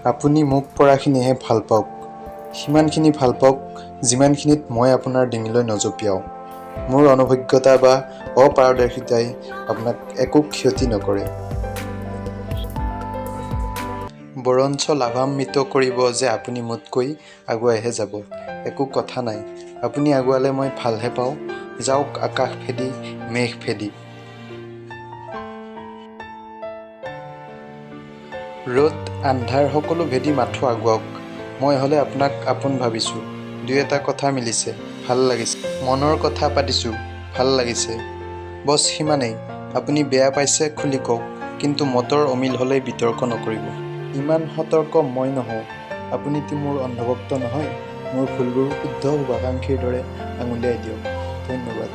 আপুনি মোক পৰাখিনিহে ভাল পাওক, সিমানখিনি ভাল পাওক যিমানখিনিত মই আপোনাৰ ডিঙিলৈ নজঁপিয়াও। মোৰ অনভিজ্ঞতা বা অপাৰদৰ্শিতাই আপোনাক একো ক্ষতি নকৰে, বৰঞ্চ লাভান্বিত কৰিব যে আপুনি মোতকৈ আগুৱাইহে যাব। একো কথা নাই, আপুনি আগুৱালে মই ভালহে পাওঁ। যাওক আকাশ ভেদি মেঘ ভেদি। ৰ'দ আন্ধাৰ সকলো ভেদি মাথো আগুৱাওক। মই হ'লে আপোনাক আপোন ভাবিছোঁ, দুই এটা কথা মিলিছে, ভাল লাগিছে। মনৰ কথা পাতিছোঁ, ভাল লাগিছে। বছ সিমানেই। আপুনি বেয়া পাইছে খুলি কওক, কিন্তু মতৰ অমিল হ'লে বিতৰ্ক নকৰিব। ইমান সতৰ্ক মই নহওঁ। আপুনিতো মোৰ অন্ধভক্ত নহয়। মোৰ ভুলবোৰ শুদ্ধ শুভাকাংক্ষীৰ দৰে আঙুলিয়াই দিয়ক। ধন্যবাদ।